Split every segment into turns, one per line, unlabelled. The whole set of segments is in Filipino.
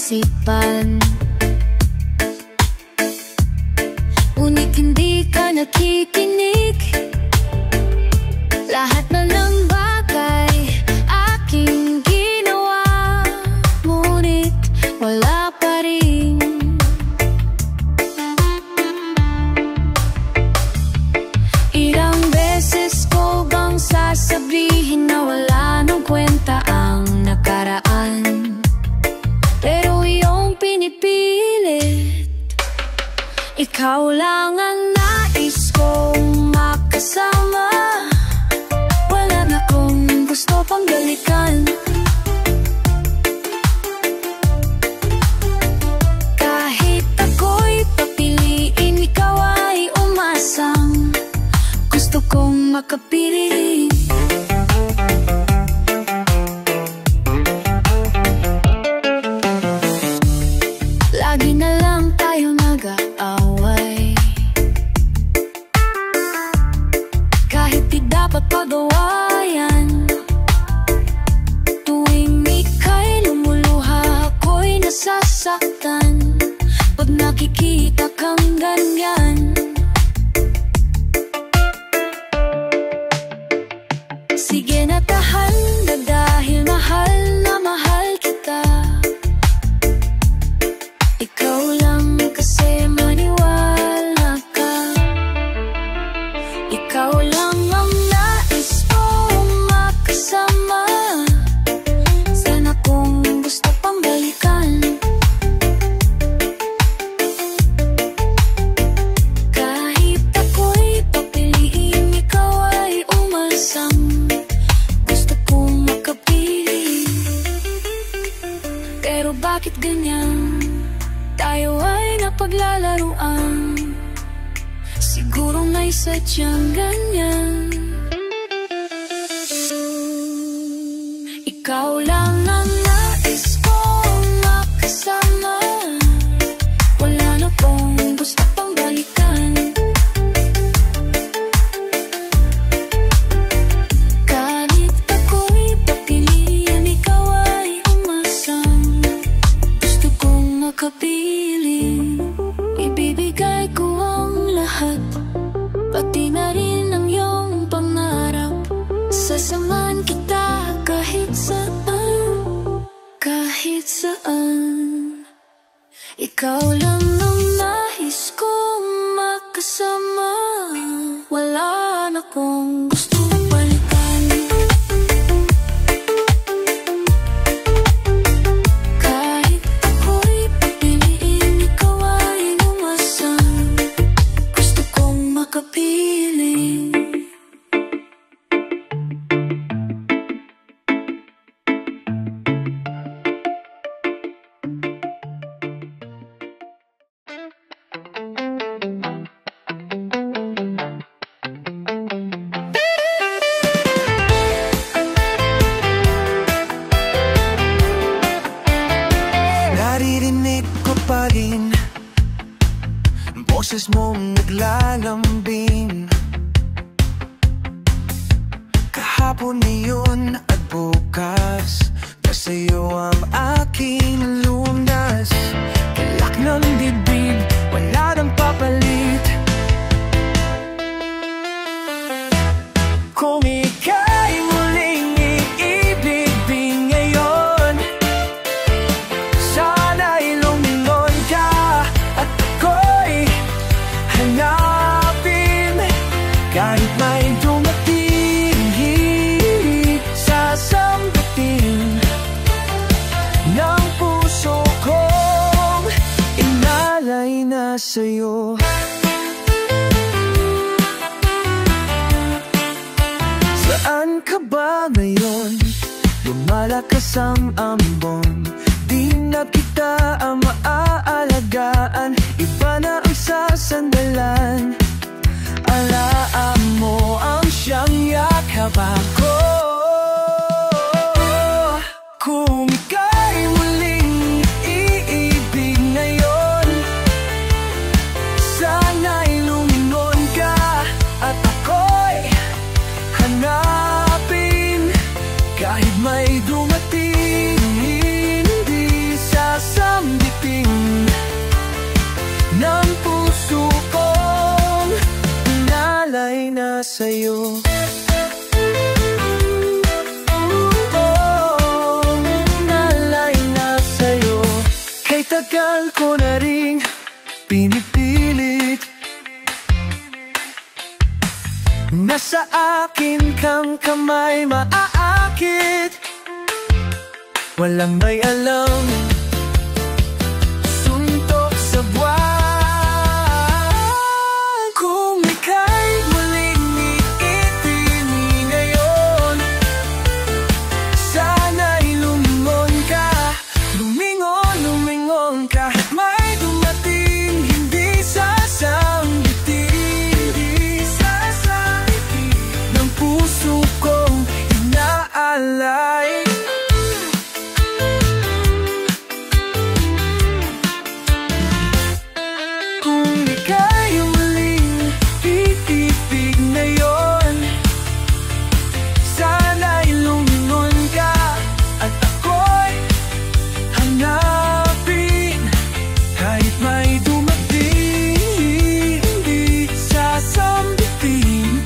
isipan. Ngunit hindi ka nakikinig. Lahat na ng bagay aking ginawa, ngunit wala pa rin. Ilang beses ko bang sasabihin na wala nang kwenta ang nakaraan, pero iyong pinipilit. Ikaw lang ang nais kong makasama. Wala na kong gusto pang balikan. Kahit ako'y papiliin, ikaw ay umasang gusto kong makapiling. Lagi na lang tayo nag-aaway, kahit di dapat pag-awayan. Tuwing ika'y lumuluha, ako'y nasasaktan pag nakikita kang ganyan. Sige na, tahan na dahil mahal na mahal kita. Ikaw lang kasi maniwala ka. Ikaw lang ang nais kong makasama. Sana kung gusto pang balikan. Kahit ako'y papiliin, ikaw ay umasang gusto kong makapiling. Pero bakit ganyan? Tayo ay napaglalaruan. Siguro may sadyang ganyan. Ikaw lang ang nais kong makasama. Wala na kong gusto pang balikan. Kahit ako'y papiliin, ikaw ay umasang gusto kong makapiling. Ibibigay ko ang lahat, pati na rin ang iyong pangarap. Sasamahan kita kahit saan, kahit saan. Ikaw lang ang nais kong makasama. Wala na kong gusto balikan. Kahit ako'y papiliin, ikaw ay umasang gusto kong makapiling.
Naririnig ko pa rin boses mong naglalambing. Kahapon ngayon at bukas, sa'yo ang aking lunas. Kalak ng dibdib, wala nang papalit. Kung ika'y muling iibig ngayon, sana'y lumingon ka at ako'y hanapin. Kahit may dumating, sasambutin ng puso kong inalay na sa'yo. Saan ka ba ngayon? Lumalakas ang ambon, di na kita ang maaalagaan. Iba na ang sasandalan, alaan mo ang siyang yakapan ko. Kung ika'y muling iibig ngayon, sana'y lumingon ka at ako'y hanapin. Kahit may dumating, sa'yo. Tagal ko na ring pinipilit, nasa akin kang kamay maaakit. Walang may alam, suntok sa buwan. Kung ika'y muling iibigin ngayon, sana'y lumingon ka, lumingon kahit may dumating. Hindi sasabitin ng puso kong inaalay. Kung ika'y muling iibig ngayon, sana'y lumingon ka at ako'y hanapin. Kahit may dumating, hindi sasambitin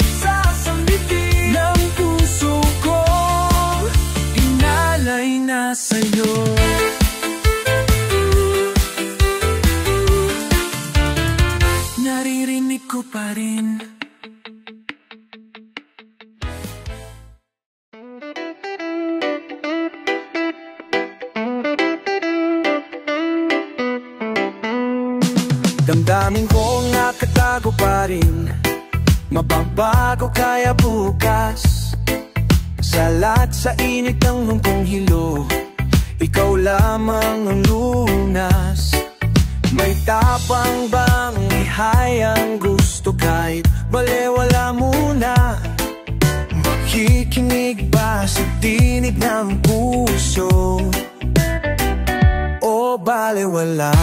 ng puso ko, inalay na sa'yo. Naririnig ko pa rin damdamin ko, nakatago pa rin. Mababago kaya bukas, salat sa init ng lumpong hilo, ikaw lamang ang lunas. May tapang bang ihayang gusto kahit balewala muna? Makikinig ba sa tinig ng puso o balewala?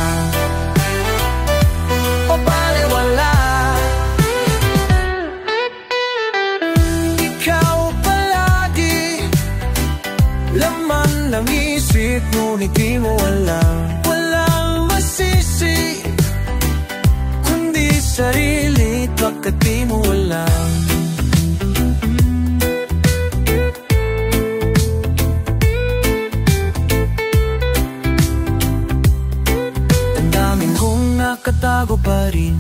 O balewala? Ikaw palagi laman ng isip, ngunit di mo alam. Walang masisi kundi sarili, bakit di mo alam? Damdamin kong nakatago pa rin.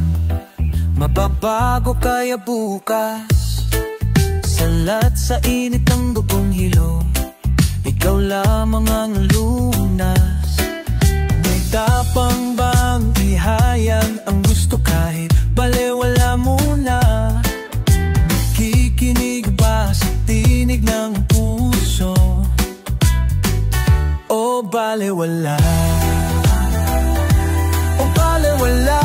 Mababago kaya bukas, salat sa init ng dugong hilo, ikaw lamang ang lunas. May tapang bang ihayag ang gusto kahit balewala muna? Nakikinig ba sa tinig ng puso o balewala? O balewala?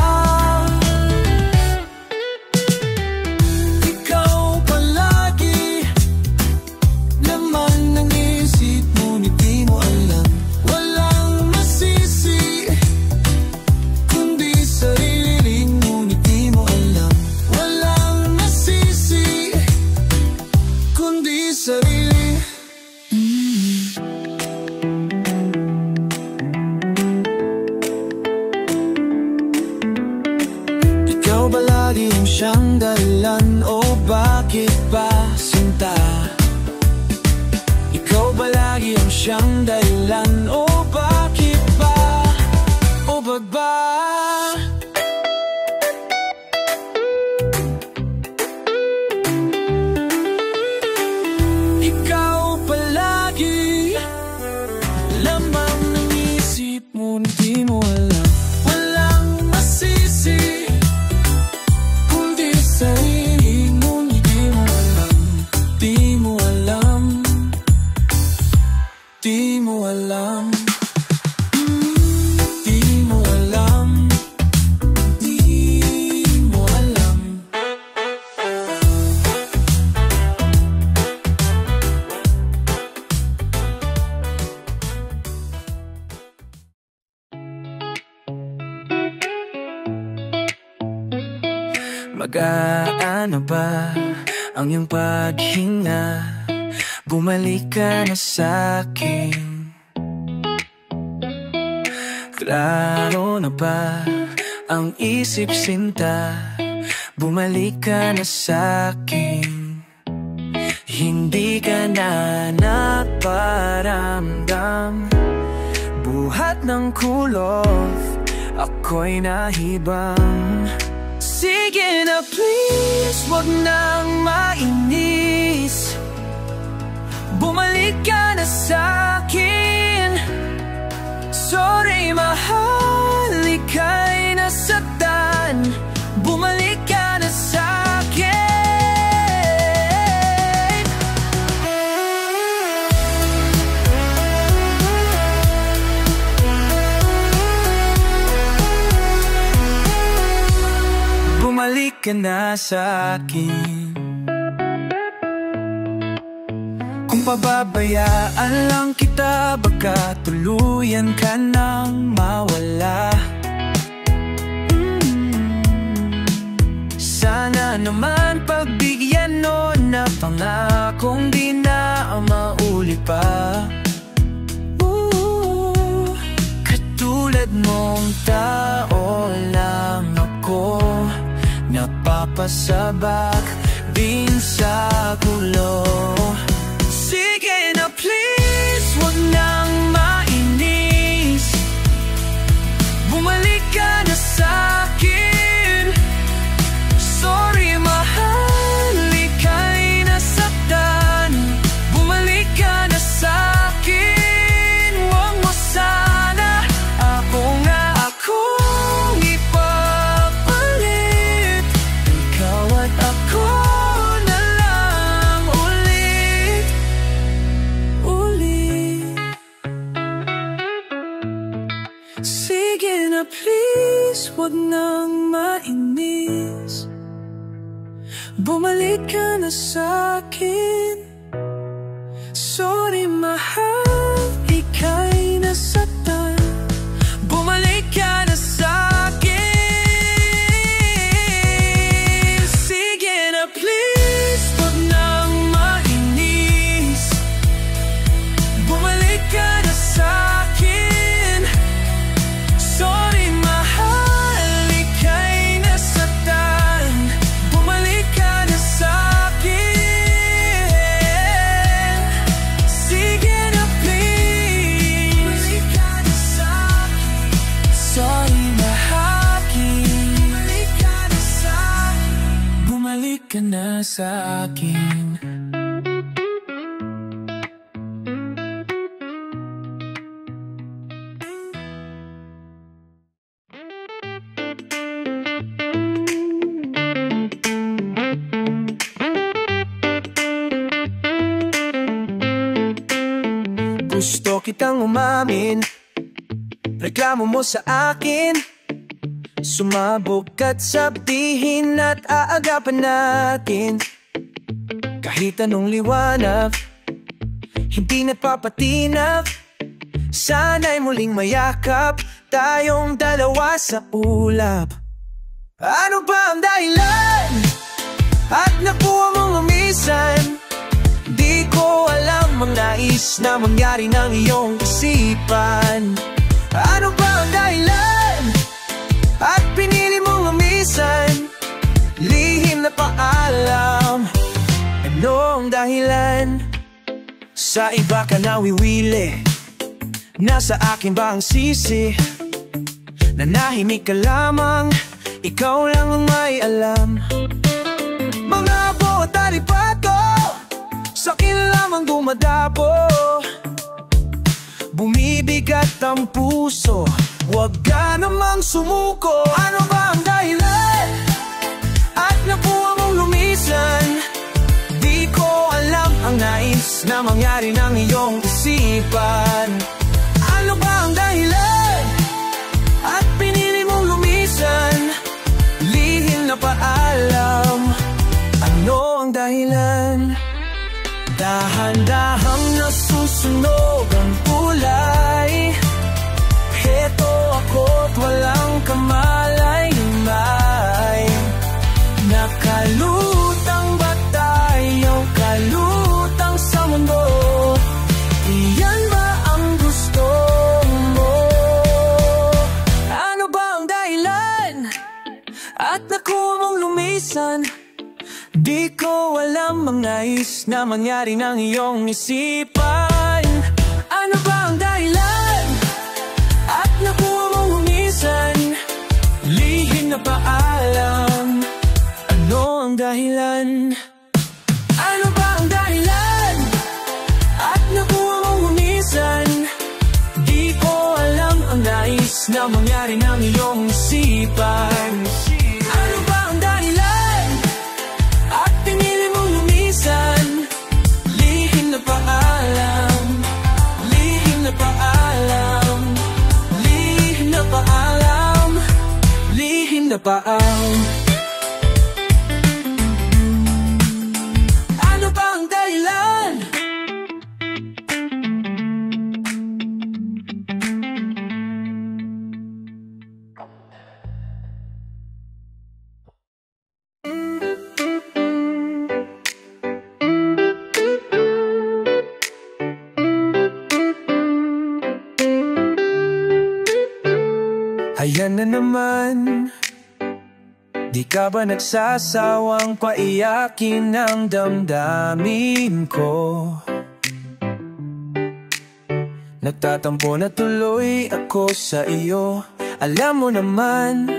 Ikaw ba lagi ang siyang dahilan o bakit ba sinta? Ikaw ba lagi ang siyang dahilan o bakit ba? O ba? Ikaw palagi lamang ng isip mo, hindi mo alam. Walang masisi kundi sarili mo, hindi mo alam. Di mo alam, di mo alam. Di mo alam, di mo alam. Mag-aano ba ang iyong paghinga? Bumalik ka na sa'kin. Klaro na ba ang isip sinta? Bumalik ka na sa'kin. Hindi ka na naparamdam. Buhat ng kulot, ako'y nahibang. Sige na please, wag nang mainis. Bumalik ka na sa'kin. Sorry mahal, ika'y nasaktan. Bumalik ka na sa'kin. Bumalik ka na sa'kin. Kung pababayaan lang kita, baka tuluyan ka nang mawala. Sana naman pagbigyan nun na pangakong di na mauli pa. Katulad mong tao lang ako, napapasabak din sa gulo. Sige na please, wag nang mainis. Bumalik ka na sa'kin. Sorry mahal, ika'y nasaktan. Bumalik ka na sa'kin. Wag mo sana akong ipapalit. Ikaw at ako na lang ulit. Sige na please, wag nang mainis. Bumalik ka na sa'kin. Sorry mahal, ika'y nasaktan. Bumalik ka na sa'kin. Sige na please, wag nang mainis. Bumalik ka na sa'kin. Sorry mahal, ika'y nasaktan. Bumalik ka na sa'kin. Sige na please, bumalik ka na sa'kin. Sorry mahal, bumalik ka na sa'kin. Bumalik ka na sa'kin. Gusto kitang umamin, reklamo mo sa akin. Sumabog at sabihin at aagapan natin. Kahit anong liwanag, hindi napapatinag. Sana'y muling mayakap tayong dalawa sa ulap. Ano ba ang dahilan? At nakuha mong umisan. Di ko alam ang nais na mangyari ng iyong isipan. Ano ba ang dahilan? At pinili mong umisan. Lihim na paalam. Ano ang dahilan? Sa iba ka nawiwili. Nasa akin ba ang sisi? Nanahimik ka lamang, ikaw lang ang may alam. Mga abo at alipato, sa'kin lamang dumadapo. Bumibigat ang puso, huwag ka namang sumuko. Ano ba ang dahilan? At nakuha mong lumisan. Di ko alam ang nais na mangyari ng iyong isipan. Ano ba ang dahilan? At pinili mong lumisan. Lihim na paalam. Ano ang dahilan? Dahan-dahang nasusunog ang kulay. Heto ako't walang kamalay-malay. Nakalutang ba tayo? Kalutang sa mundo? Iyan ba ang gusto Di ko alam ang nais na mangyari ng iyong isipan. Ano ba ang dahilan? At nakuha mong humisan, lihim na paalam. Ano ang dahilan? Ano ba ang dahilan? At nakuha mong humisan, di ko alam ang nais na mangyari ng iyong isipan. Ano ba ang dahilan? At pinili mong humisan, lihim na paalam. Lihim na paalam. Lihim na paalam. Lihim na paalam. Ano ba ang dahilan? Ayan na naman. Di ka ba nagsasawang paiyakin ang damdamin ko? Nagtatampo na tuloy ako sa iyo. Alam mo naman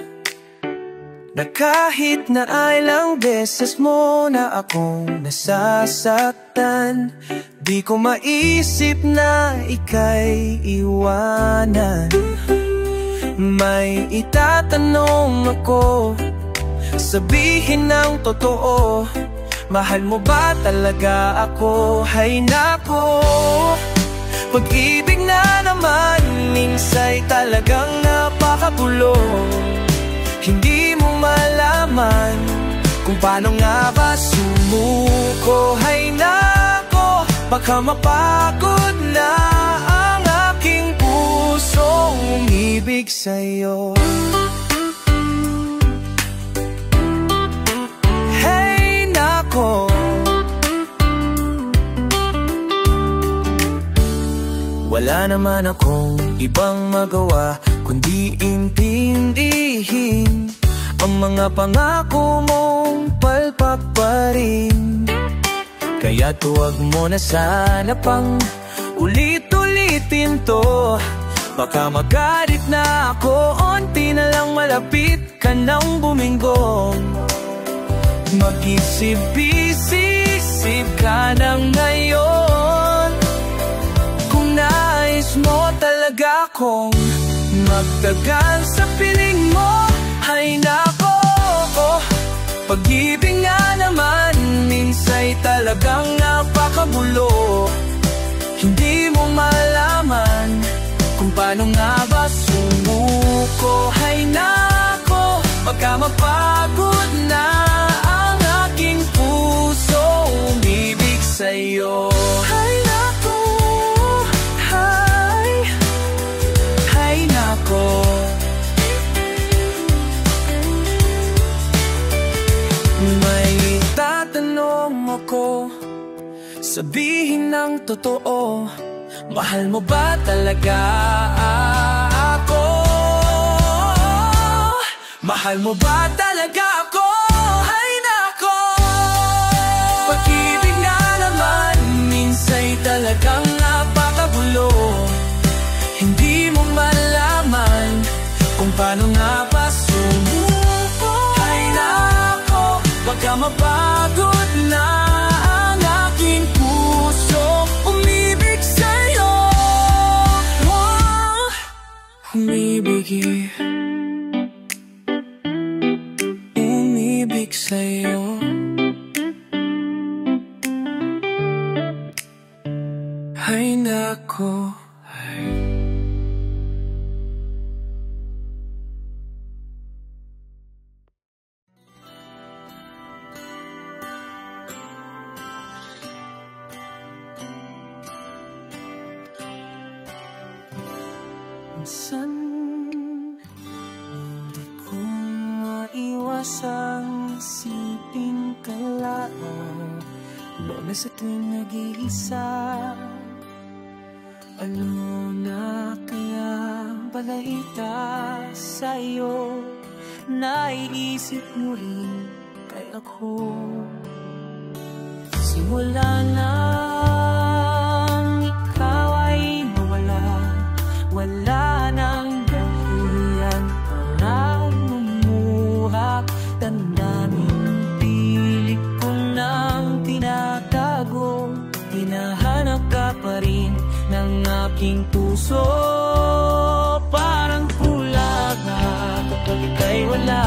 na kahit na ilang beses mo na akong nasasaktan, di ko maisip na ika'y iwanan. May itatanong ako, sabihin ng totoo, mahal mo ba talaga ako? Hay nako, pag-ibig na naman minsa'y talagang napakagulo. Hindi mo malaman kung paano nga ba sumuko. Hay nako, baka mapagod na ang aking puso umibig sa'yo. Hey nako, wala naman akong ibang magawa kundi intindihin ang mga pangako mong palpak pa rin. Kaya't huwag mo na sana pang ulit-ulitin to. Baka magalit na ako, onti na lang malapit ka nang buminggong. Mag-isip-isip ka na ngayon, kung nais mo talaga akong magtagal sa piling mo. Hay nako, pag-ibig nga naman minsa'y talagang napakagulo. Hindi mo malaman kung paano nga ba sumuko. Hay nako, baka mapagod na ang aking puso umibig sa'yo. Hay nako, hay nako. May tatanong ako, sabihin ng totoo, mahal mo ba talaga ako? Mahal mo ba talaga ako? Hay nako, pag-ibig nga naman minsa'y talagang napakagulo. Hindi mo malaman kung paano nga ba sumuko. Hay nako, baka mapagod na ang aking puso umibig sa'yo. Umibig, umibig sa'yo. Hay nako, minsan hindi ko maiwasang isipin ka lang, lalo sa tuwing nag-iisa. Ano na kaya balaita sa'yo? Naiisip mo rin kay ako. Simula nang ikaw ay mawala, wala nang dahilan para lumuhak. Tandaming pilit ko nang tinatago, hinahanap ka pa rin ng aking puso. Parang kulang na kapag ika'y wala.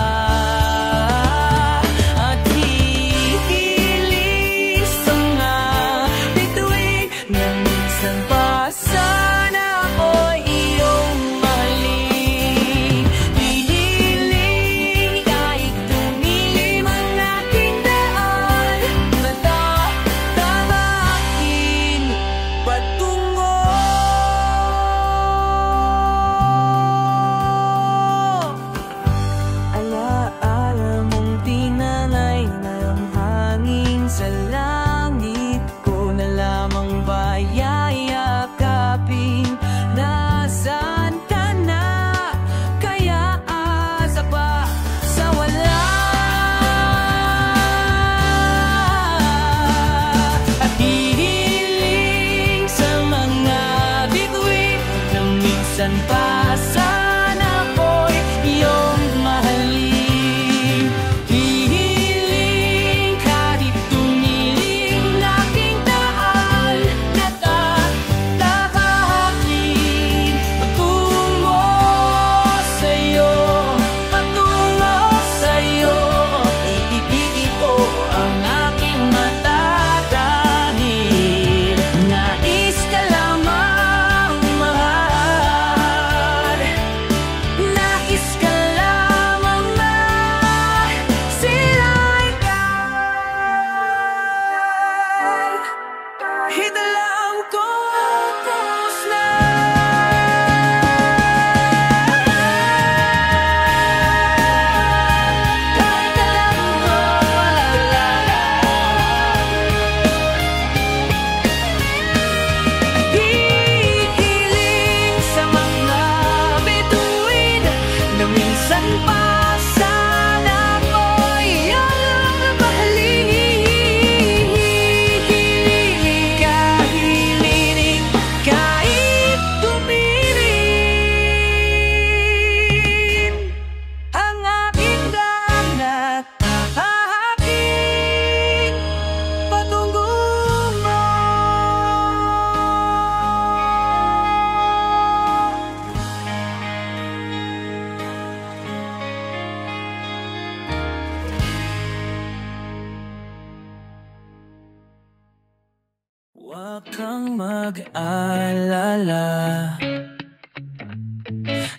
Huwag kang mag-alala,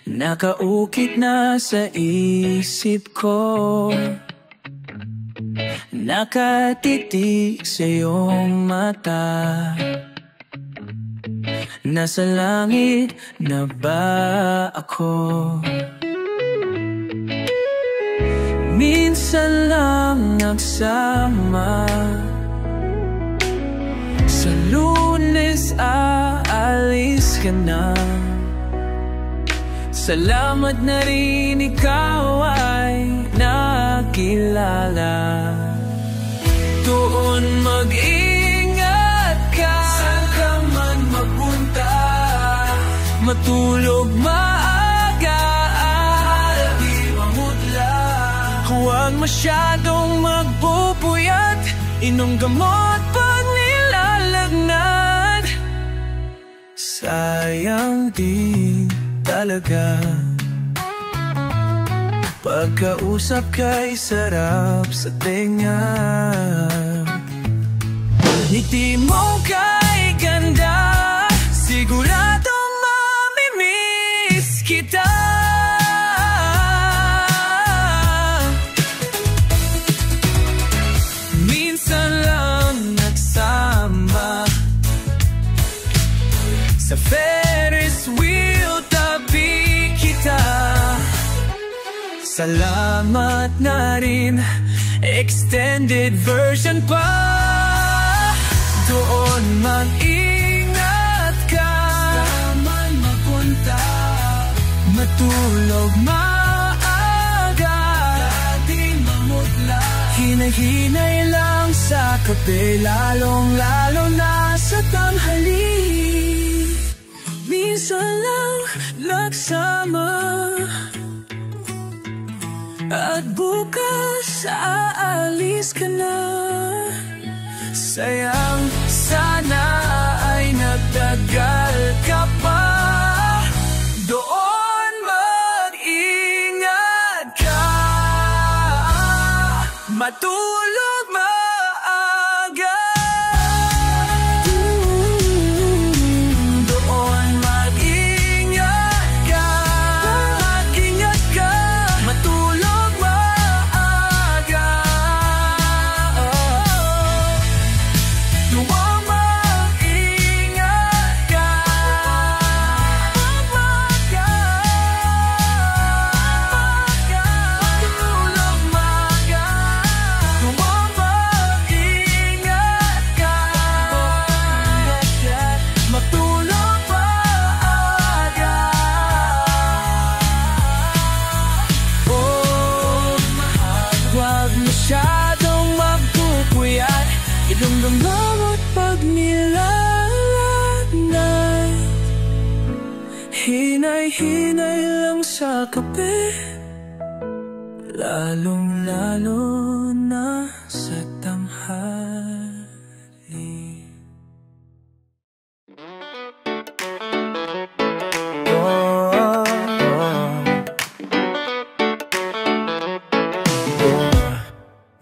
nakaukit na sa isip ko, nakatitig sa iyong mata. Nasa langit na ba ako? Minsan lang nagsama, sa Lunes aalis ka na. Salamat na rin ikaw ay nakilala. Doon mag-ingat ka, saan ka man magpunta, matulog maaga at di mamutla. Huwag masyadong magpupuyat, inom gamot pag nilalagnat. Sayang din talaga, pagkausap ka'y sarap sa tenga. Ngiti mo ka'y ganda, siguradong mamimiss kita. Minsan lang nagsama, sa Ferris wheel tabi kita. Salamat na rin, extended version pa. Doon mag-ingat ka, saan man magpunta, matulog maaga, dating mamutla. Hinay-hinay lang sa kape, lalong-lalo na sa tanghali. Minsan lang nagsama, at bukas aalis ka na. Sayang, sana ay nagtagal ka pa. Doon mag-ingat ka, matulog maaga. Doon mag-ingat ka, mag-ingat ka, matulog maaga. Doon mag-ingat ka, matulog maaga. Doon mag-ingat ka, matulog maaga. Oh, huwag masyadong magpupuyat, ilumdumdum at pag nilalat, hinay-hinay lang sa kape, lalong-lalo na sa tanghali.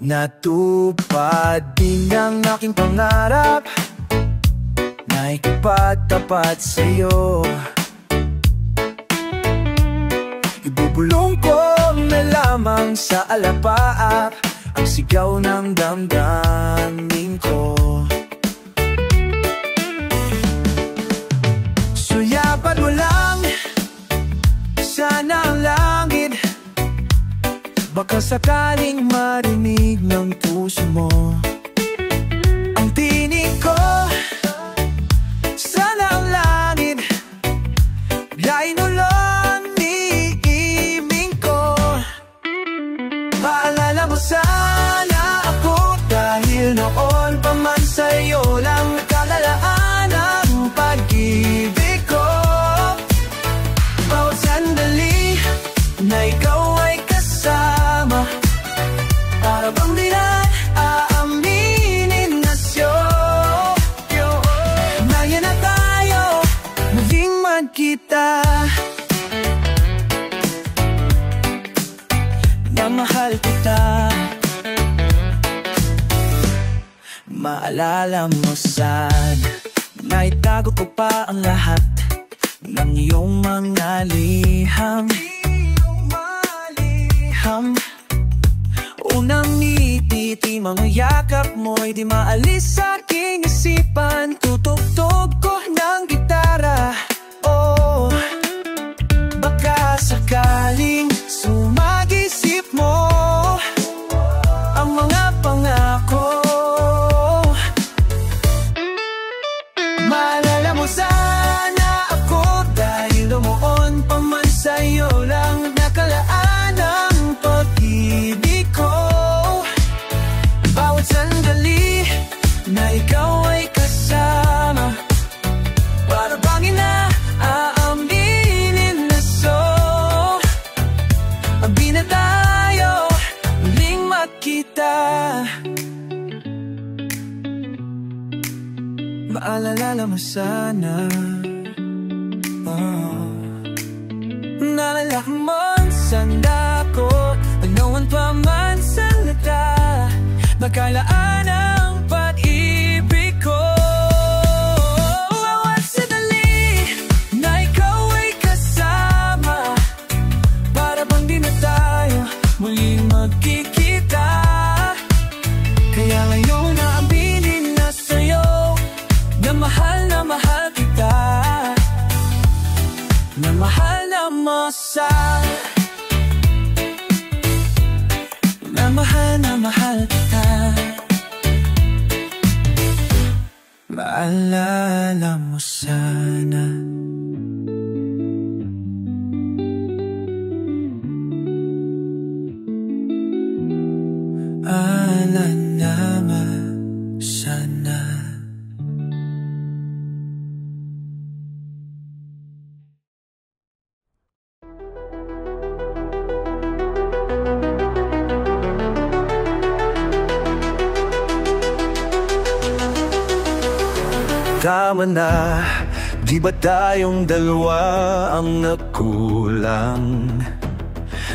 Natupad din ang aking pangarap na ikapagtapat sa'yo. Ibubulong ko na lamang sa alapaap ang sigaw ng damdamin ko. Suyapan mo lang sana ang langit, baka sakaling marinig ng puso mo ang tinig ko. Sana ang langit biglayin ulan niiming ko. Paalala mo sana ako, dahil noon pa man sa'yo lang nagkalalaan ang pag-ibig ko. Bawat sandali na ikaw ay kasama, para bang di na aaminin na sa'yo. Ngayon na tayo, muling magkita, na mahal kita. Maalala mo sana na itago ko pa ang lahat ng iyong mga liham. Unang ngiti, mga yakap mo'y di maalis sa aking isipan. Tutugtog ko ng gitara, oh, baka sakaling sumag-isip mo ang mga pangako. Maalala mo sana ako, dahil lumuon pa man sa'yo lang nakalaan ang pag-ibig ko. Bawat sandali na ikaw ay kasama, para bang inaaminin na so. Abi na tayo, muling magkita. Maalala mo sana, naalala mo sanda ko, pagnawan pa man salita, magkalaan ang pag-ibig ko. Bawat sandali na ikaw ay kasama, para bang di na tayo muling magkikita. Kaya ngayon naaminin na sa'yo na mahal kita, na mahal na masa, na mahal kita. Maalala mo sana. Alala naman Tama na, di ba tayong dalawa ang nagkulang?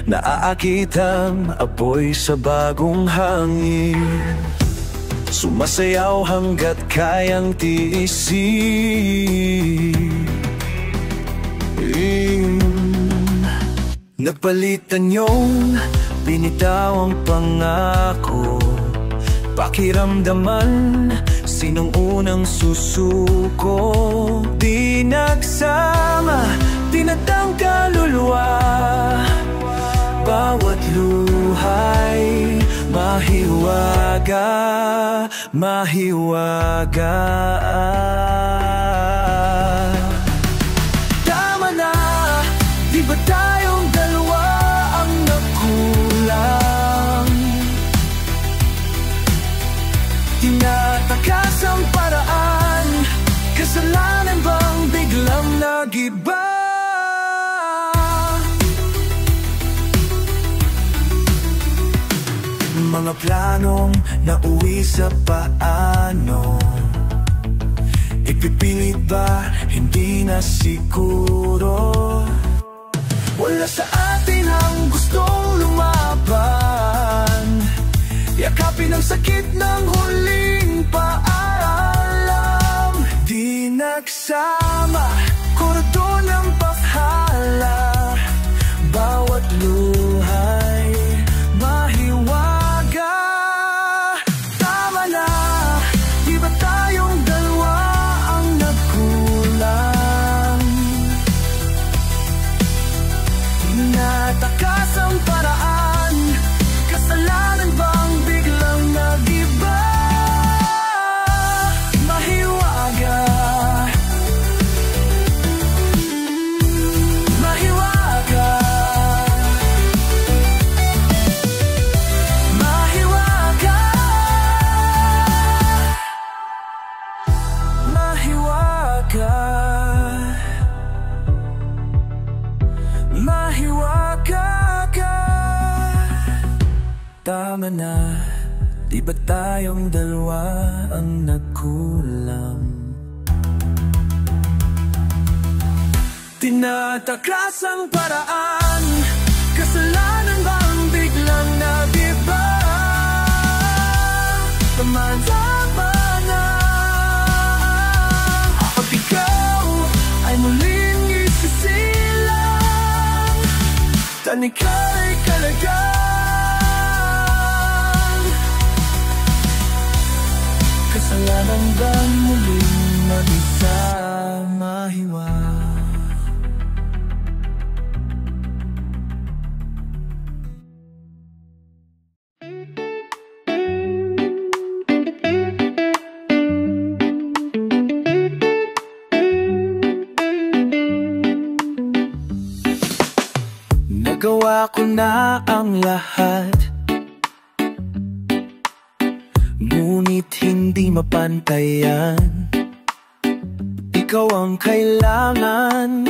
Naaakit ang apoy sa bagong hangin, sumasayaw hanggat kayang tiisin. Nagpalitan yung binitaw ang pangako, pakiramdaman sinong unang susuko. Di nagsama, tinatang kaluluwa, bawat luhay mahiwaga, mahiwaga. Tama na, di ba tayong dalawa ang nagkulang? Tinatakas ang paraan, kasalanan bang biglang nag-iba? Mga planong nauwi sa paano, ipipilit ba? Hindi na siguro. Wala sa atin ang gustong lumaban, yakapin ang sakit ng huling paalam. Di nagsama, koradon ng pakhala, bawat luhay mahiwaga. Tama na, di ba tayong dalawa ang nagkulang? Natakas ang paraan, kasalanan bang biglang nag-iba? Mahiwaga, mahiwaga, mahiwaga, mahiwaga, mahiwaga ka. Tama na, di ba tayong dalawa ang nagkulang? Tinatakas ang paraan, kasalanan bang biglang nag-iba? Tama na, pag ikaw ay muling isisilang, tanika'y kalagang, kasalanan bang muling mag-isa? Mahiwa. Nagawa ko na ang lahat, ngunit hindi mapantayan. Ikaw ang kailangan,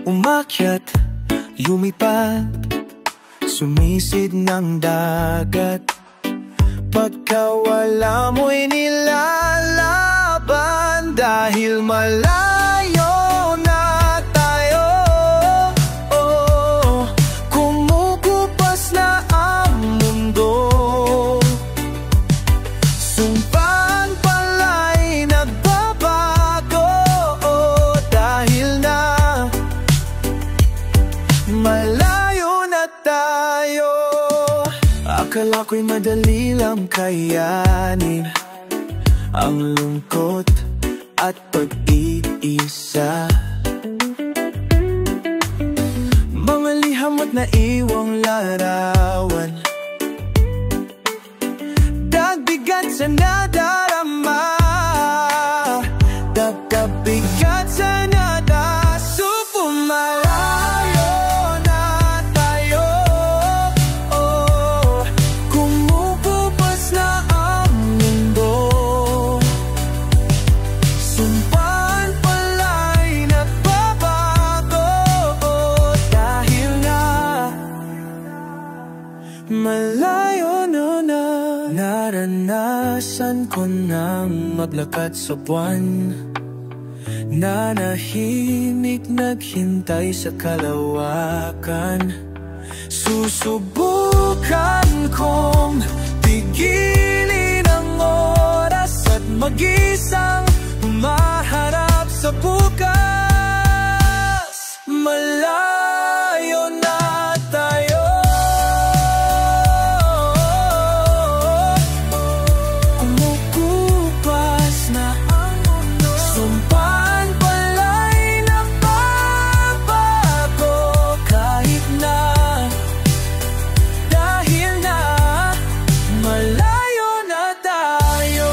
umakyat, lumipat, sumisid ng dagat. Pagkawala mo'y nilalaban, dahil malayo na tayo. Oh, kumukupas na ang mundo, sumpaan pala'y nagbabago. Oh, dahil na malayo na tayo. Akala ko'y madali lang kayanin ang lungkot at pag-iisa, mga liham at naiwang larawan, dagbigat sa nadarama, dagbigat sa nadasupo. Malayo na tayo. Oh, kumukupas na ang mundo, sumpaan pala'y nagbabago. Oh, dahil na malayo na. Naranasan ko nang maglakad sa buwan, Nanahimik naghintay sa kalawakan. Susubukan kong tigilin ang oras at mag-isang humaharap sa bukas. Malayo na tayo, kumukupas na ang mundo. Sumpaan pala'y nababago kahit na, dahil na malayo na tayo.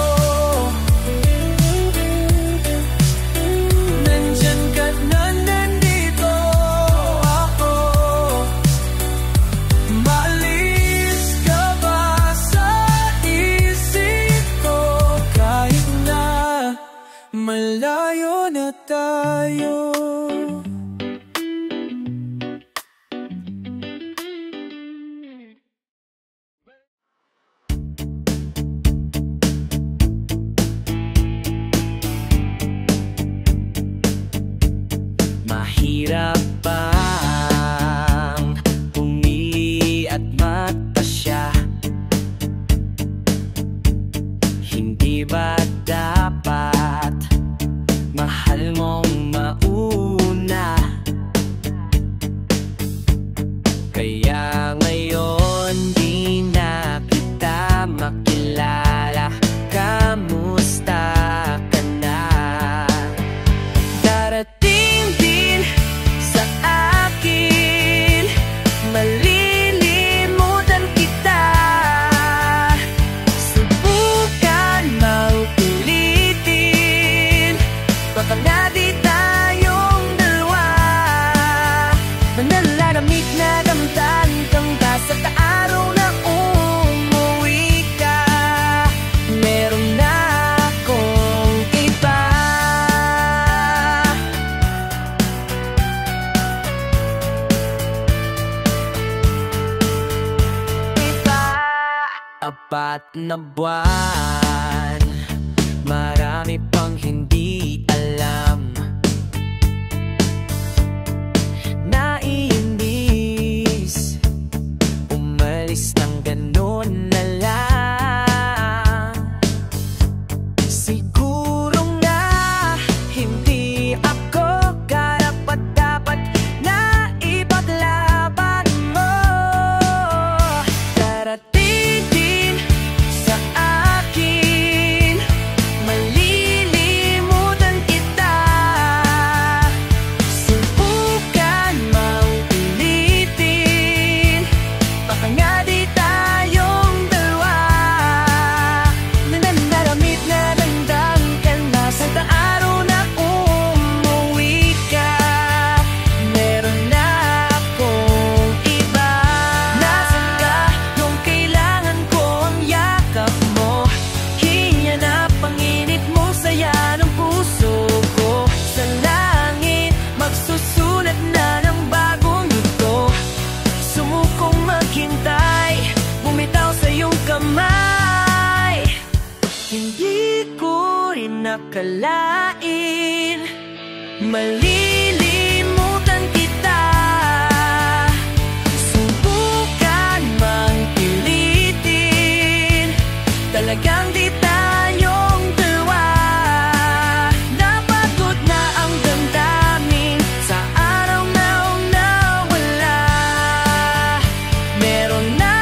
Nandyan ka't nandito ako. Maalis ka ba sa isip ko kahit na malayo na tayo? Mahirap bang pumili at magpasya? Hindi ba dapat mahal mong mauna? Kaya ngayon di na kita makilala. Kamusta ka na? Darating din sa akin, malilimutan kita. Subukan mang ulitin, baka na di tayong dalawa. Manalalamig na damdamin kang basta sa araw na umuwi ka. Meron na akong iba. Apat na buwan, marami pang hindi alam. Naiinis, umalis ng ganun na lang. Siguro nga hindi ako karapat-dapat na ipaglaban mo. Darating din sa akin, malilimutan kita. Subukan mang ulitin, baka nga di tayong dalawa. Nananaramit na damdam ka na sa araw na umuwi ka. Meron na akong iba. Nasaan ka nung kailangan ko ang yakap mo? Hinyanap ang init mo, saya ng puso ko. Sa langit, magsusulat na ng bagong ito. Sumukong maghintay, bumitaw sa iyong kamay. Hindi ko rin nakalain, malilimutan kita. Subukan mang pilitin, talagang di tayong dalawa. Napagod na ang damdamin sa araw na nawala. Meron na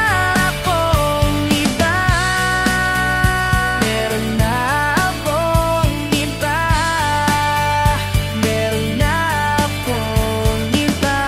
akong iba. Meron na akong iba. Meron na akong iba.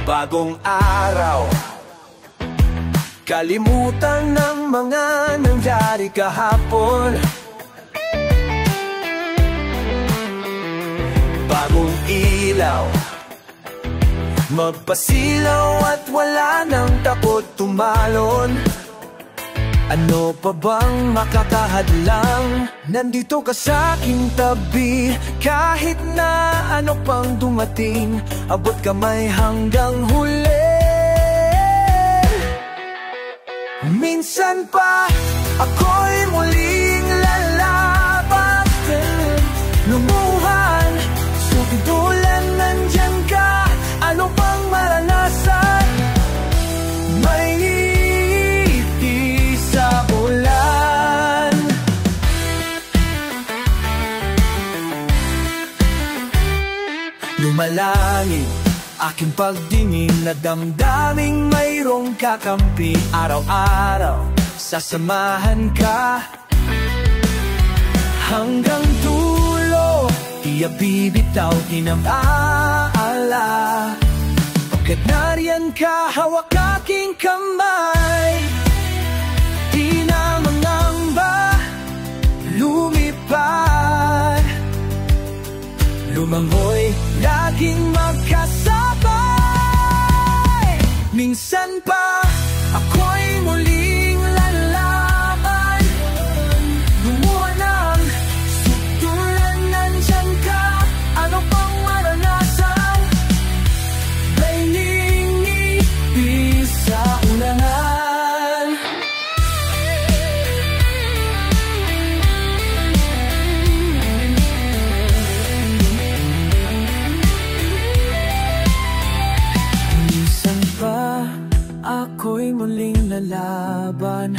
Bagong araw, kalimutan ng mga nangyari kahapon. Bagong ilaw, Magpasilaw at wala nang takot tumalon. Ano pa bang makakahadlang? Nandito ka sa aking tabi, kahit na ano pang dumating, abot kamay hanggang huli. Minsan pa ako'y muling lalaban, lumuhan, subidulan, nandyan ka. Ano pang maranasan? May ngiti sa ulan. Lumalangin aking pagdingin na damdaming mayroong kakampi. Araw-araw sasamahan ka hanggang dulo. Di bibitaw, di na maala. Pagkat nariyan ka, hawak aking kamay. Di na mangamba, lumipad, lumangoy, laging magkasabay. Minsan pa ako'y muling lalaban, gumawa ng sutulan, nandyan ka. Ano pang maranasan? May ngingiti sa ulan. Minsan pa ako'y muling lalaban,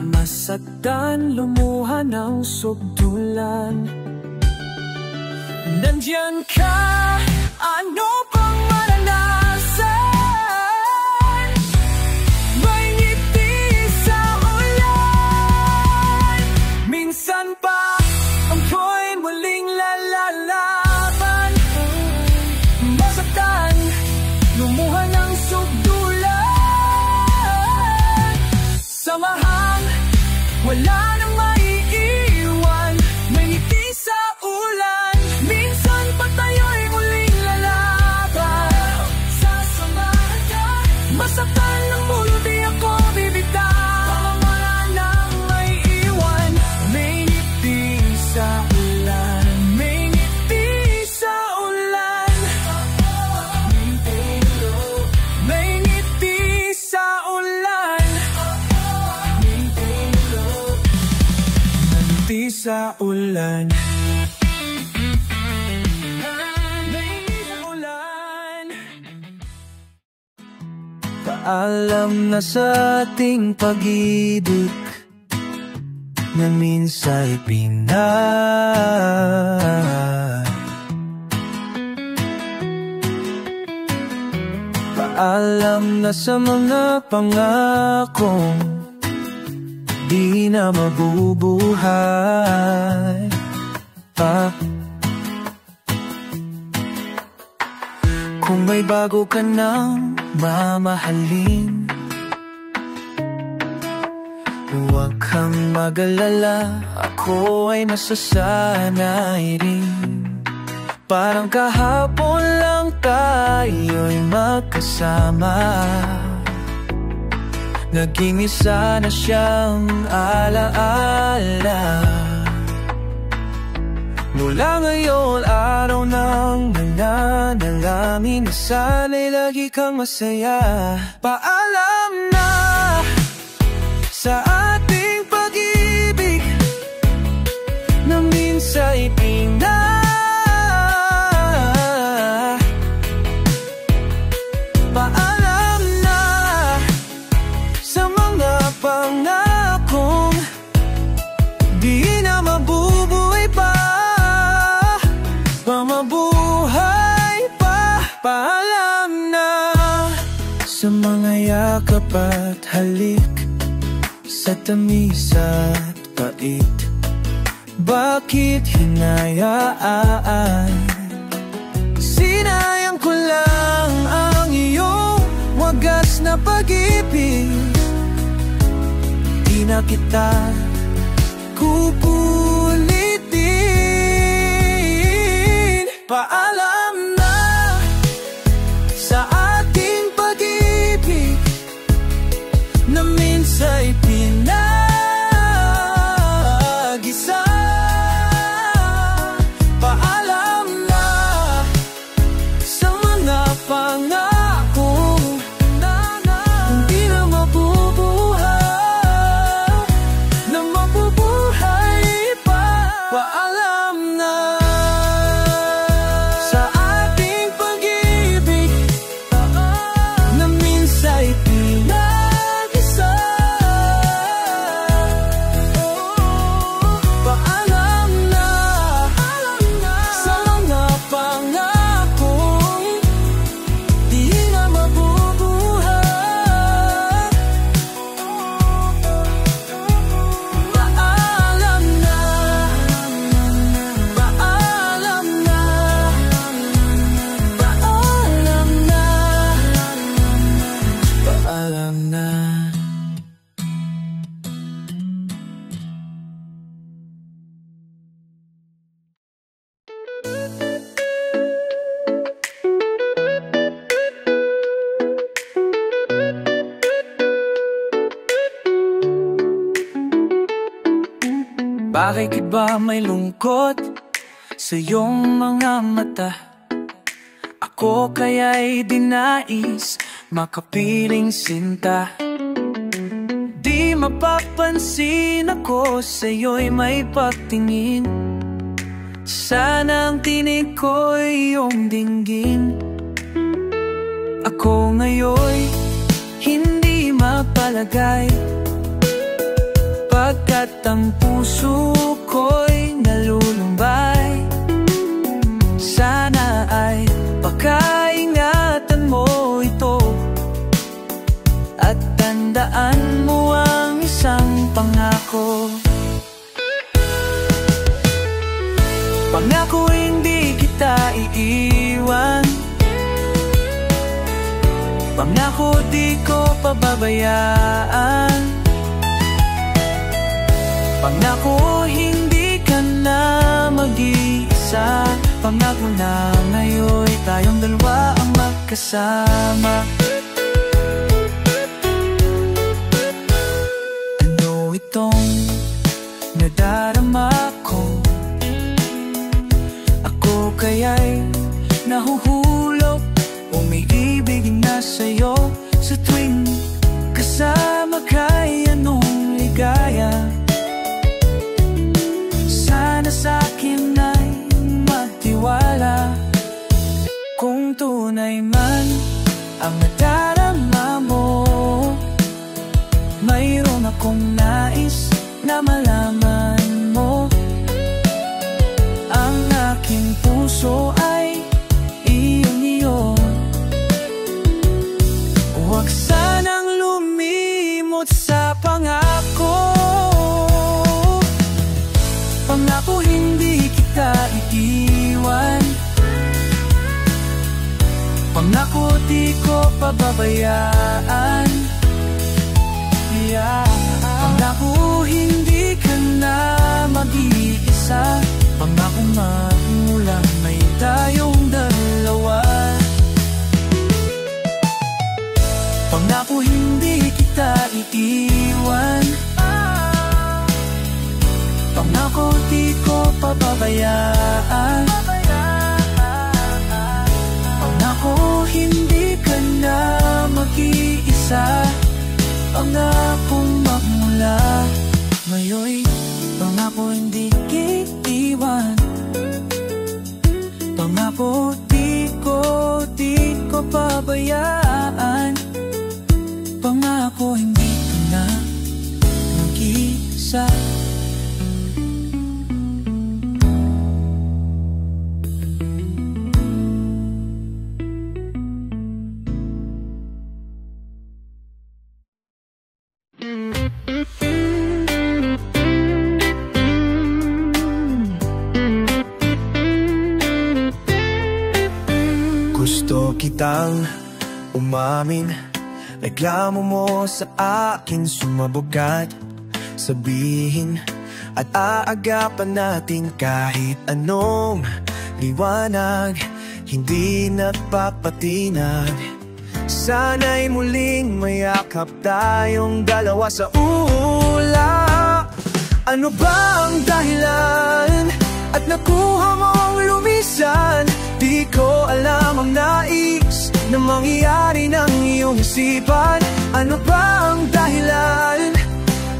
masaktan, lumuha ng sugdulan. Nandyan ka, ano pang maranasan? May ngiti sa ulan. Minsan pa ako'y muling lalaban, masaktan, lumuha ng sugdulan. Samahan, wala nang maiiwan, may ngiti sa ulan. Minsan pa tayo'y muling lalaban, sasamahan ka. Masaktan ng mulo, di ako bibitaw, wala nang maiiwan. May ngiti sa ulan, may ngiti sa ulan. May ngiti sa ulan, ngiti sa ulan. Paalam na sa ating pag-ibig na minsa'y pinay. Paalam na sa mga pangakong di na mabubuhay pa. Kung may bago ka nang mamahalin, huwag kang mag-alala, ako ay nasasanay rin. Parang kahapon lang tayo'y magkasama, naging isa na siyang alaala. Mula ngayon, araw nang nananalangin na sana'y lagi kang masaya. Paalam na sa ating pag-ibig na minsa'y pinay. Paalam na sa mga pangakong di na mabubuhay pa, mabuhay pa. Paalam na sa mga yakap at halik, sa tamis at pait. Bakit hinayaan? Sinayang ko lang ang iyong wagas na pag-ibig. Di na kita kukulitin. Paalam na Bakit ba may lungkot sa iyong mga mata? Ako kaya'y dinais makapiling sinta. Di mapapansin ako sa'yo'y may pagtingin. Sana ang tinig ko'y iyong dinggin. Ako ngayon'y hindi mapalagay, pagkat ang puso ko'y nalulumbay. Sana ay pakaingatan mo ito, at tandaan mo ang isang pangako. Pangako hindi kita iiwan, pangako di ko pababayaan, pangako hindi ka na mag-iisa, pangako na ngayon tayong dalawa ang magkasama. Ano itong nadarama ko? Ako kaya'y nahuhulog, umiibig na sa'yo sa tuwing kasama kay anong ligaya. Sana sa'kin ay magtiwala, kung tunay man ang nadarama mo. Mayroon akong nais na malaman mo, ang aking puso ay iyong-iyo. Huwag sanang lumimot sa pangako, pangako hindi kita iiwan, pangako di ko pababayaan, pangako hindi ka na mag-iisa, pangako magmulang may tayong dalawa. Pangako hindi kita iiwan, pangako di ko pababayaan, pangako hindi ka na mag-iisa, pangakong magmula ngayon. Pangako hindi iiwan, pangako di ko pabayaan, pangako hindi ka na mag-iisa. Gusto kitang umamin, reklamo mo sa akin sumabugat, sabihin at aagapan natin kahit anong liwanag, hindi nagpapatinag. Sana'y muling mayakap tayong dalawa sa ulap. Ano ba ang dahilan at nakuha mong lumisan? Di ko alam ang nais na mangyayari ng iyong isipan. Ano ba ang dahilan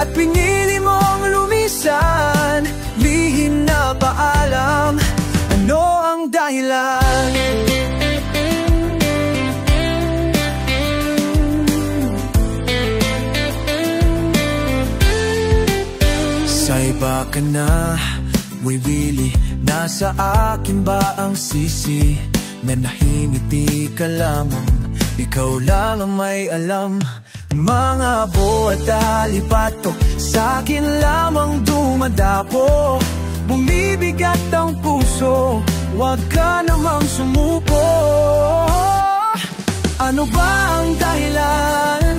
at pinili mong lumisan? Lihim na paalam, ano ang dahilan? Sa iba ka na wiwili, nasa akin ba ang sisi? Nanahimiti ka lamang, ikaw lang ang may alam. Mga buhat alipato, sa'kin lamang dumadapo. Bumibigat ang puso, huwag ka namang sumuko. Ano ba ang dahilan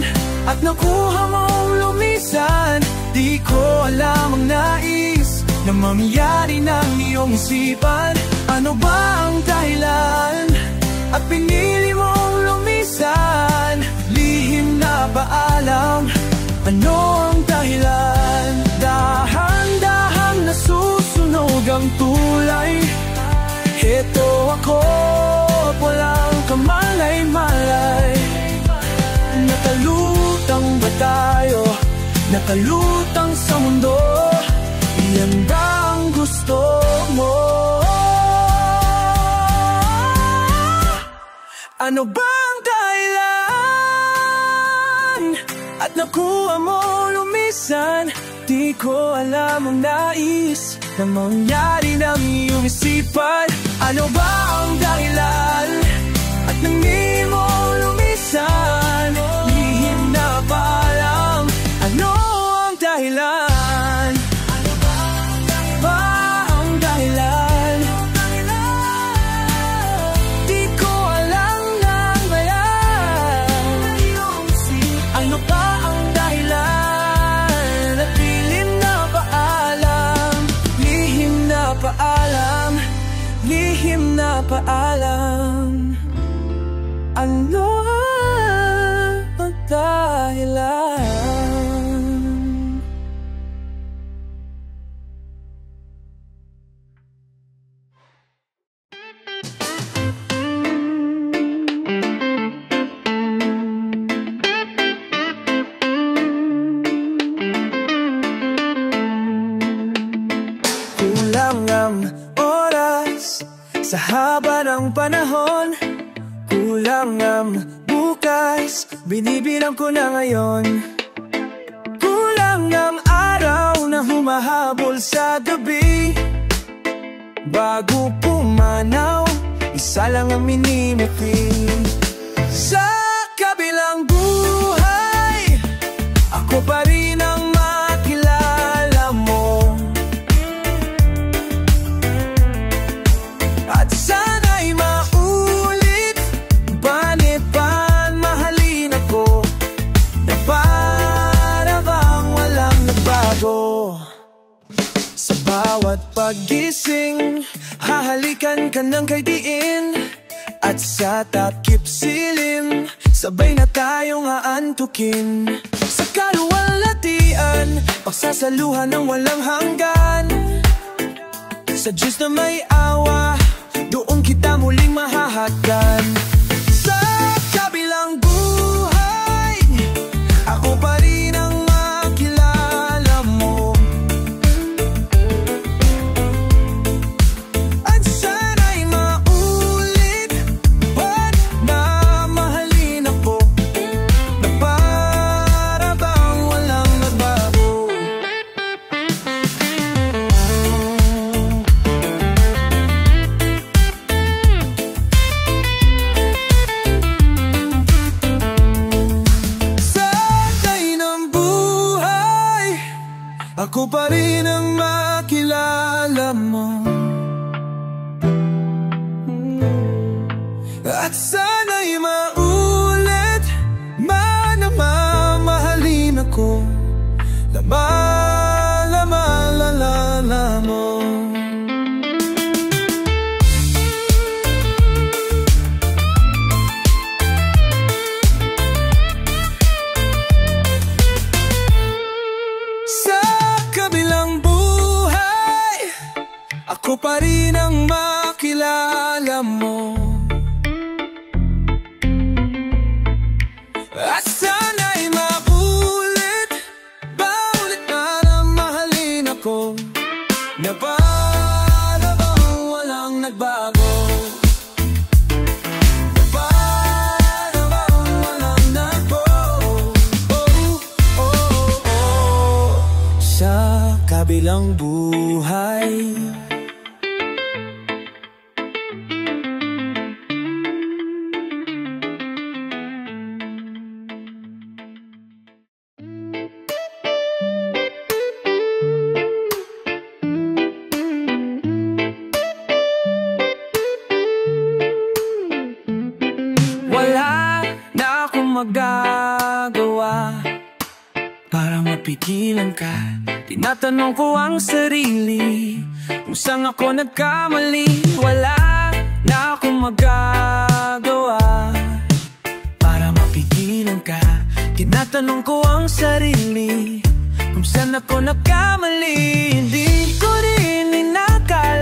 at nakuha mong lumisan? Di ko alam ang nais na mangyari ng iyong isipan. Ano ba ang dahilan at pinili mong lumisan? Lihim na paalam, ano ang dahilan? Dahan-dahan na ibang tulay. Heto ako, walang kamalay-malay. Nakalutang ba tayo? Nakalutang sa mundo. Iyan ba ang gusto mo? Ano bang dahilan? At nakuha mo lumisan? Di ko alam ang nais na mangyari ng iyong isipan. Ano ba ang dahilan? At nang di mo lumisan, lihim na paalam. Ano ang dahilan? Ano ba ang dahilan? Di ko alam ng bayan. Ano ba ang dahilan? At lihim na paalam. Lihim na paalam. Lihim na paalam. Ano ang dahilan? Kulang ang oras sa haba ng panahon. Kulang ang bukas, binibilang ko na ngayon. Kulang ang araw na humahabol sa gabi. Bago pumanaw, isa lang ang minimipin. Sa kabilang buhay, ako pa rin ang makilala mo. At sana'y maulit, banit pan mahalin ako, na para bang walang nagbago. Sa bawat paggising, hahalikan ka ng kaidiin. At sa takip silim, sabay na tayong aantukin. Sa kaluwalhatian, pagsasaluhan ng walang hanggan. Sa Diyos na may awa, doon kita muling mahahagkan. Sa kabilang buhay, ako pa rin ang makilala mo. At sana'y maulit, ba't na mahalin ako, na para bang walang nagbago. Ako pa rin ang makilala mo. At sana'y maulit, mamahalin ako, lamalala mo. Ako pa rin ang makilala mo. At sana'y maulit, baulit na mahalin ako, na para bang walang nagbago. Na para bang walang nagbago. Sa kabilang buhay, wala na akong magagawa para mapigilan ka. Tinatanong ko ang sarili kung saan ako nagkamali. Wala na akong magagawa para mapigilan ka. Tinatanong ko ang sarili kung saan ako nagkamali. Hindi ko rin inakala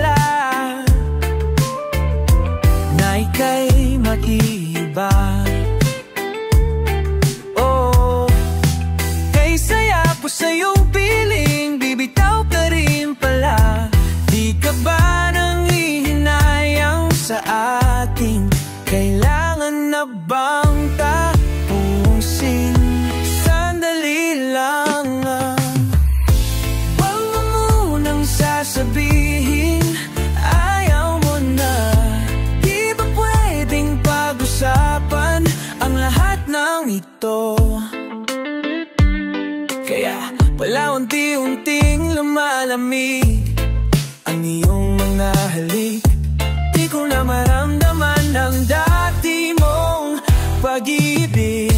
malamig ang iyong mga halik. Di ko na maramdaman ang dati mong pag-ibig.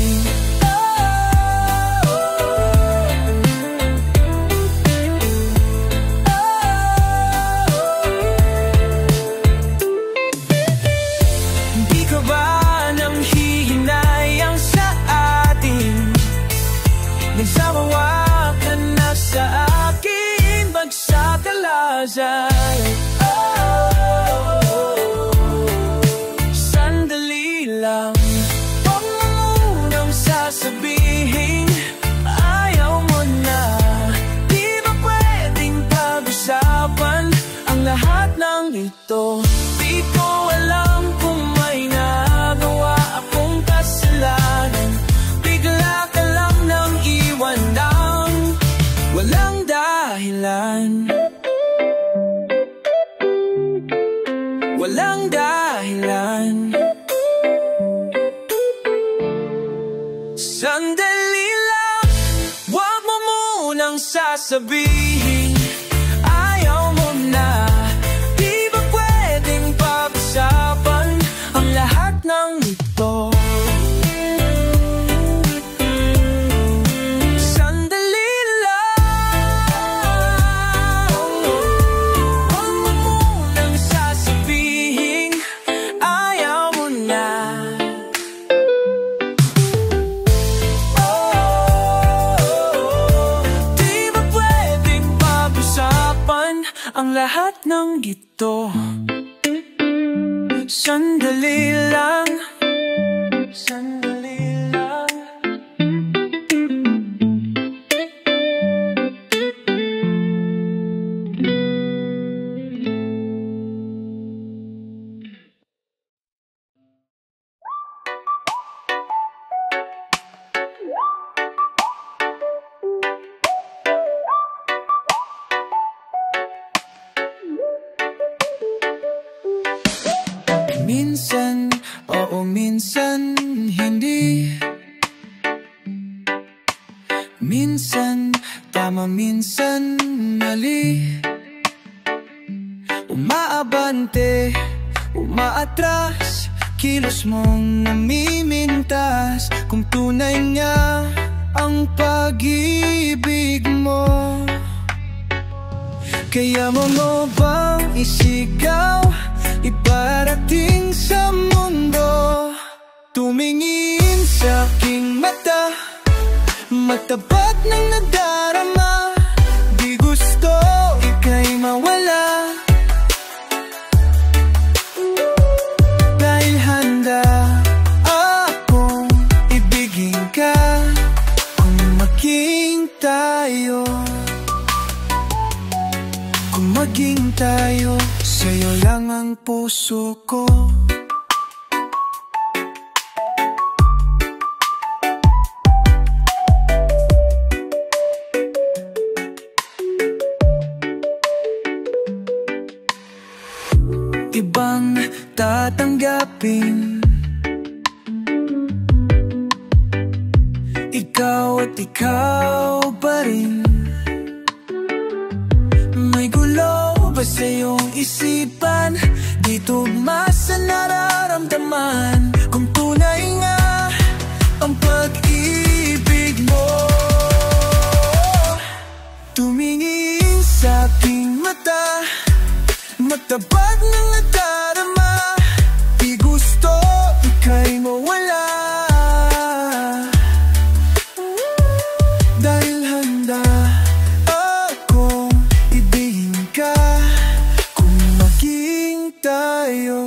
Di ka ba nang hihinayang sa atin? Nagsawawa ka na sa akin, bagsak kalazay. Sandali lang, huwag mo munang sasabihin ayaw mo na. Di ba pwedeng pag-usapan ang lahat ng ito? Di ko alam kung may nagawa akong kasalanan. Bigla ka lang nang iwan ng walang dahilan. Walang dahilan. Sandali lang, huwag mo munang sasabihin ayaw mo na. Di ba pwedeng pag-usapan ang lahat ng ito? Sandali lang, huwag mo munang sasabihin ayaw mo na. Di ba pwedeng pag-usapan ang lahat ng ito? Sandali lang, sandali lang. Minsan, oo, minsan hindi. Minsan tama, minsan mali. Umaabante, umaatras, kilos mong namimintas. Kung tunay nga ang pag-ibig mo, kaya mo bang isigaw, iparating sa mundo? Tumingin sa aking mata, magtapat ng nadarama. Di gusto ika'y mawala, dahil handa akong ibigin ka. Kung maging tayo, kung maging tayo, sa'yo lang ang puso ko. Ibang tatanggapin, ikaw at ikaw pa rin. May gulo ba sa iyong isipan? Di tumasa nararamdaman kung tunay nga ang pag-ibig mo. Tumingin sa aking mata, magtabag ng nadarama. Di gusto ika'y mawala, dahil handa akong ibigin ka. Kung maging tayo,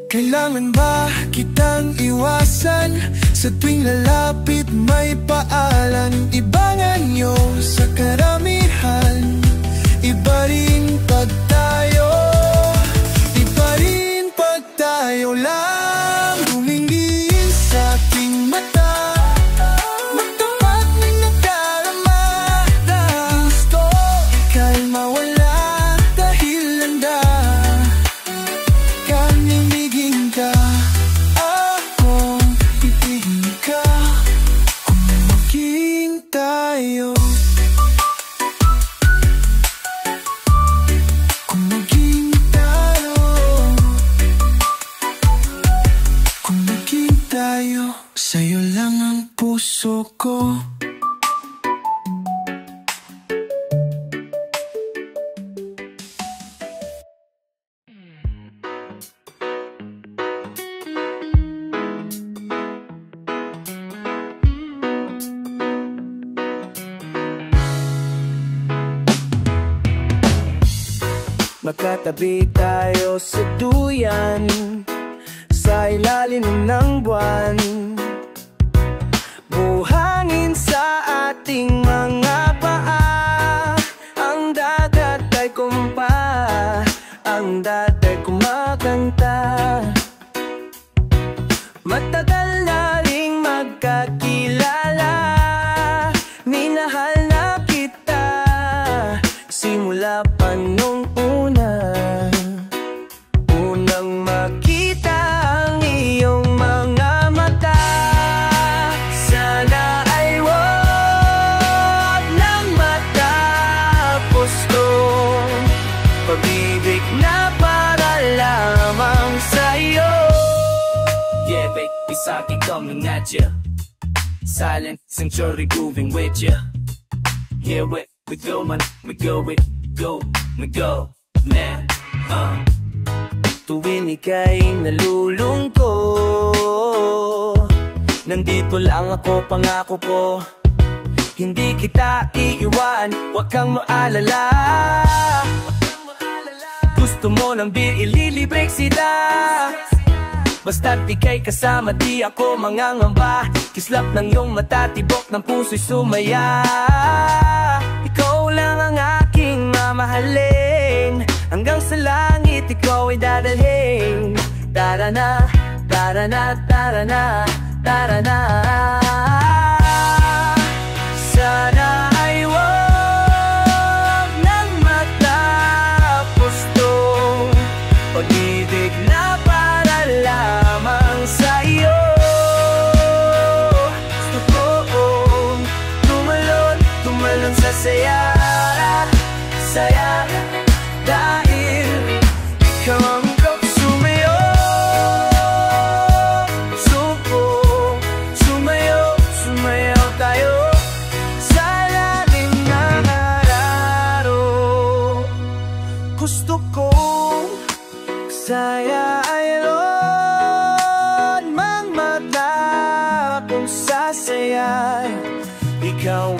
kailangan ba kitang iwasan? Sa tuwing lalapit may paalan. Iba nga nyo sa karamihan, iba rin pag tayo, iba rin pag tayo lang. Tumingin sa aking mata, magtapat ng nadarama. Gusto ika'y mawala, dahil handa kang ibigin ka. Akong ibigin ka. Kung Magkatabi tayo sa duyan, sa ilalim ng buwan. Buhangin sa ating mga paa. Ang dagat ay kumpa, ang dagat ay kumakanta. Matagal na ring magkakilala, minahal na kita simula pa nung unang makita ang iyong mga mata. Sana ay wag nang matapos tong pag-ibig na para lamang sa'yo.
Yeah, babe, it's Aki coming at ya. Silent sanctuary grooving with ya. Yeah, we go, man, we go, we go, man.
Tuwing ika'y nalulungkot, nandito lang ako, pangako ko. Hindi kita iiwan, huwag kang maalala. Gusto mo ng beer, ililibre sila. Basta't ika'y kasama, di ako mangangamba. Kislap ng iyong mata, tibok ng puso'y sumaya. Ikaw lang ang aking mamahalin, hanggang sa langit ikaw ay dadalhin. Tara na, tara na, tara na, tara na. Sana ay wag nang matapos tong pag-ibig na para lamang sa'yo. Gusto kong tumalon sa saya, saya. Dahil ikaw ang sumayo, sumayaw tayo sa lalim ng araw. Gusto kong saya ay ron mang mata kung sasaya. Ikaw